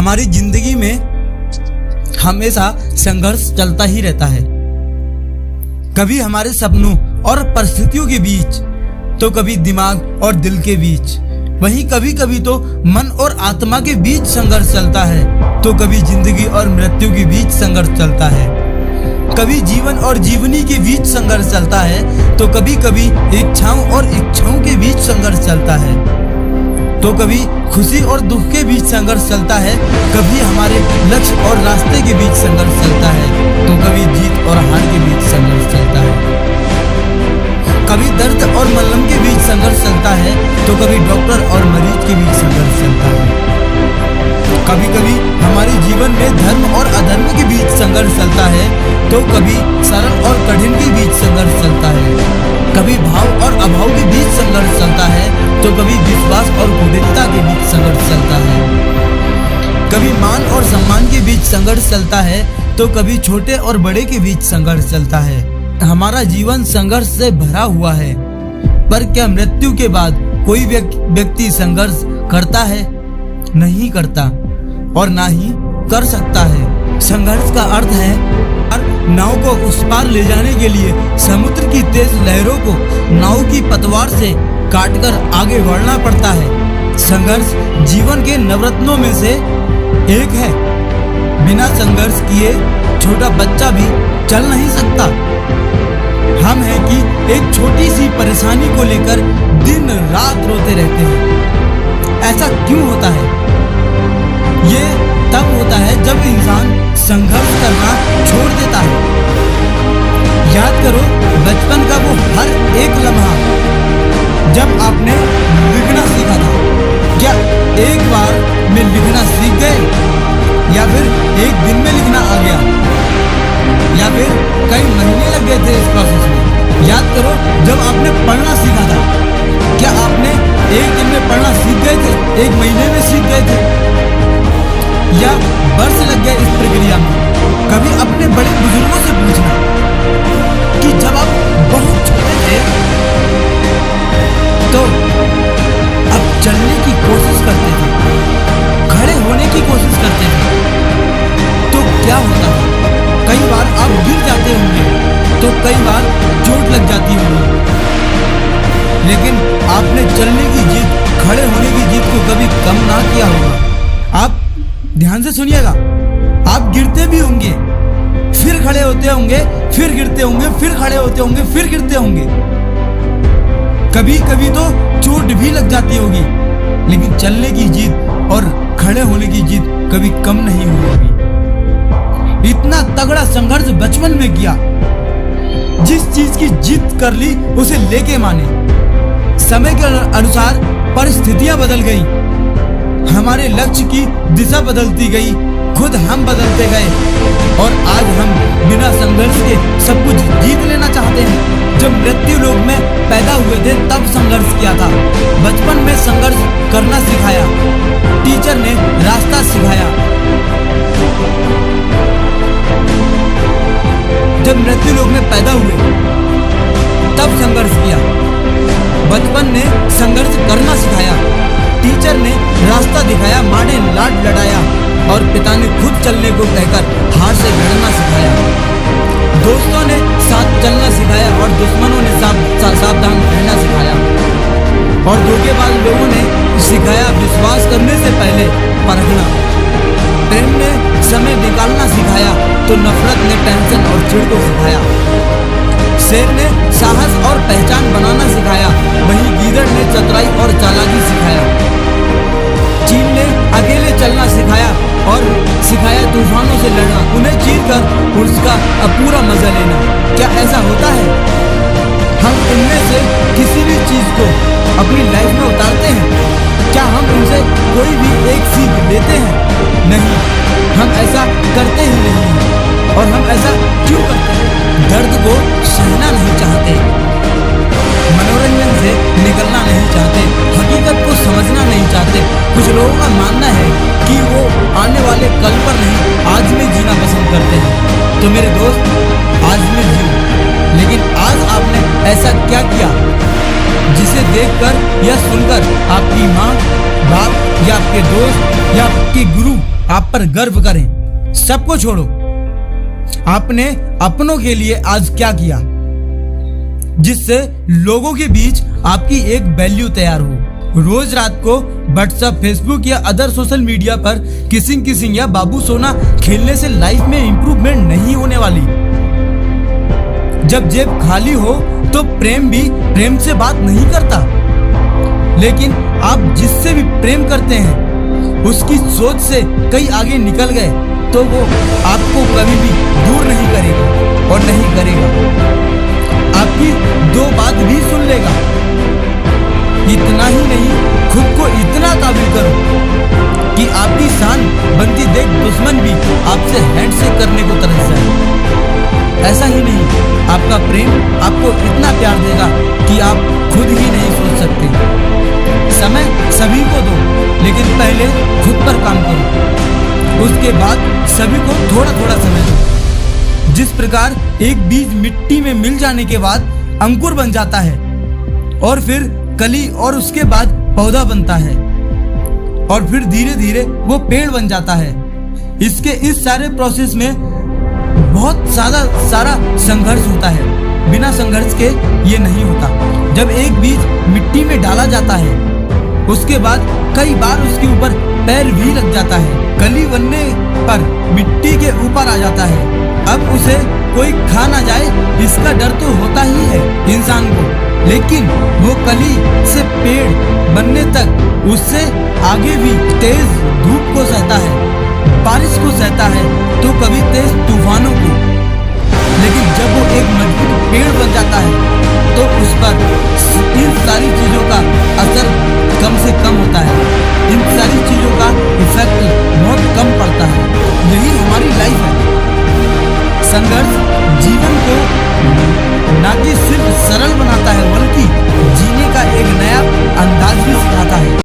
हमारी जिंदगी में हमेशा संघर्ष चलता ही रहता है। कभी हमारे सपनों और परिस्थितियों के बीच, तो कभी दिमाग और दिल के बीच, वहीं कभी कभी तो मन और आत्मा के बीच संघर्ष चलता है, तो कभी जिंदगी और मृत्यु के बीच संघर्ष चलता है। कभी जीवन और जीवनी के बीच संघर्ष चलता है, तो कभी कभी इच्छाओं और इच्छाओं के बीच संघर्ष चलता है, तो कभी खुशी और दुख के बीच संघर्ष चलता है, कभी हमारे लक्ष्य और रास्ते के बीच संघर्ष चलता है, तो कभी जीत और हार के बीच संघर्ष चलता है। कभी दर्द और मलहम के बीच संघर्ष चलता है, तो कभी डॉक्टर और मरीज के बीच संघर्ष चलता है। कभी कभी हमारे जीवन में धर्म और अधर्म के बीच संघर्ष चलता है, तो कभी सरल और कठिन के बीच संघर्ष चलता है। कभी भाव और अभाव के बीच संघर्ष चलता है, तो कभी विश्वास और कुटिलता के बीच संघर्ष चलता है। कभी मान और सम्मान के बीच संघर्ष चलता है, तो कभी छोटे और बड़े के बीच संघर्ष चलता है। हमारा जीवन संघर्ष से भरा हुआ है, पर क्या मृत्यु के बाद कोई व्यक्ति संघर्ष करता है? नहीं करता और ना ही कर सकता है। संघर्ष का अर्थ है नाव को उस पार ले जाने के लिए समुद्र की तेज लहरों को नाव की पतवार से काटकर आगे बढ़ना पड़ता है। संघर्ष जीवन के नवरत्नों में से एक है। बिना संघर्ष किए छोटा बच्चा भी चल नहीं सकता। हम हैं कि एक छोटी सी परेशानी को लेकर दिन रात रोते रहते हैं। ऐसा क्यों होता है? ये तब होता है जब इंसान संघर्ष करना छोड़ देता है। याद करो बचपन का वो हर एक लम्हा जब आपने लिखना सीखा था। क्या एक बार में लिखना सीख गए, या फिर एक दिन में लिखना आ गया, या फिर कई महीने लग गए थे इस प्रोसेस में? याद करो जब आपने पढ़ना सीखा था, क्या आपने एक दिन में पढ़ना सीख गए थे, एक महीने में सीख गए थे, या वर्ष लग गए इस प्रक्रिया में? कभी अपने बड़े बुजुर्गों से पूछना कि जब आप बहुत छोटे थे तो अब चलने की कोशिश करते थे, खड़े होने की कोशिश करते थे, तो क्या होता था? कई बार आप गिर जाते होंगे, तो कई बार चोट लग जाती होगी, लेकिन आपने चलने की जिद, खड़े होने की जिद को कभी कम ना किया होगा। आप ध्यान से सुनिएगा, आप गिरते भी होंगे, फिर खड़े होते होंगे, फिर गिरते होंगे, फिर खड़े होते होंगे, फिर गिरते होंगे। कभी कभी तो चोट भी लग जाती होगी, लेकिन चलने की जिद और खड़े होने की जिद कभी कम नहीं हुई होगी। इतना तगड़ा संघर्ष बचपन में किया, जिस चीज की जिद कर ली उसे लेके माने। समय के अनुसार परिस्थितियां बदल गई, हमारे लक्ष्य की दिशा बदलती गई, खुद हम बदलते गए, और आज हम बिना संघर्ष के सब कुछ जीत लेना चाहते हैं। जब मृत्यु लोक में पैदा हुए थे तब संघर्ष किया था। बचपन में संघर्ष करना सिखाया, टीचर ने रास्ता सिखाया। जब मृत्यु लोक में पैदा हुए तब संघर्ष किया। बचपन ने संघर्ष करना सिखाया, टीचर ने रास्ता दिखाया, माँ ने लाड लड़ाया, और पिता ने खुद चलने को कहकर हार से लड़ना सिखाया। दोस्तों ने साथ चलना सिखाया और दुश्मनों ने सावधान रहना सिखाया। और धोखेबाज लोगों ने सिखाया विश्वास करने से पहले परखना। प्रेम ने समय निकालना सिखाया, तो नफरत ने टेंशन और चिढ़ को सिखाया। शेर ने साहस और पहचान बनाना सिखाया, वहीं गीदड़ ने चतुराई और चालाकी सिखाया। चील ने अकेले चलना सिखाया और सिखाया तूफानों से लड़ना, उन्हें चीर कर उसका पूरा मजा लेना। क्या ऐसा होता है? हम इनमें से किसी भी चीज को अपनी लाइफ में उतारते हैं? क्या हम उनसे कोई भी एक सीख लेते हैं? नहीं, हम ऐसा करते ही नहीं हैं। और हम ऐसा क्यों करते हैं? दर्द को सहना नहीं चाहते, मनोरंजन से निकलना नहीं चाहते, हकीकत को समझना नहीं चाहते। कुछ लोगों का मानना है कि वो आने वाले कल पर नहीं, आज में जीना पसंद करते हैं। तो मेरे दोस्त, आज में जियो। लेकिन आज आपने ऐसा क्या किया जिसे देखकर या सुनकर आपकी माँ, बाप या आपके दोस्त या आपके गुरु आप पर गर्व करें। सबको छोड़ो, आपने अपनों के लिए आज क्या किया जिससे लोगों के बीच आपकी एक वैल्यू तैयार हो। रोज रात को व्हाट्सएप, फेसबुक या अदर सोशल मीडिया पर किसिंग या बाबू सोना खेलने से लाइफ में इंप्रूवमेंट नहीं होने वाली। जब जेब खाली हो तो प्रेम भी प्रेम से बात नहीं करता, लेकिन आप जिससे भी प्रेम करते हैं उसकी सोच से कहीं आगे निकल गए तो वो आपको कभी भी दूर नहीं करेगा और नहीं करेगा। आपकी दो बात भी सुन लेगा। इतना ही नहीं, खुद को इतना काबिल करो कि आपकी शान बनती देख दुश्मन भी आपसे हैंडशेक करने को तरस जाए। ऐसा ही नहीं, आपका प्रेम आपको इतना प्यार देगा कि आप खुद ही नहीं सोच सकते। समय सभी को दो, लेकिन पहले खुद पर काम करो, उसके बाद सभी को थोड़ा थोड़ा समय दो। जिस प्रकार एक बीज मिट्टी में मिल जाने के बाद अंकुर बन जाता है और फिर कली और उसके बाद पौधा बनता है और फिर धीरे धीरे वो पेड़ बन जाता है। इसके इस सारे प्रोसेस में बहुत सारा संघर्ष होता है। बिना संघर्ष के ये नहीं होता। जब एक बीज मिट्टी में डाला जाता है उसके बाद कई बार उसके ऊपर पैर भी लग जाता है। कली बनने पर मिट्टी के ऊपर आ जाता है। अब उसे कोई खा ना जाए इसका डर तो होता ही है इंसान को, लेकिन वो कली से पेड़ बनने तक उससे आगे भी तेज धूप को सहता है, बारिश को सहता है, तो कभी तेज तूफानों को। लेकिन जब वो एक मजबूत पेड़ बन जाता है तो उस पर इन सारी चीजों का असर कम से कम होता है। इन सारी चीजों का इफेक्ट बहुत कम पड़ता है। यही हमारी लाइफ है। संघर्ष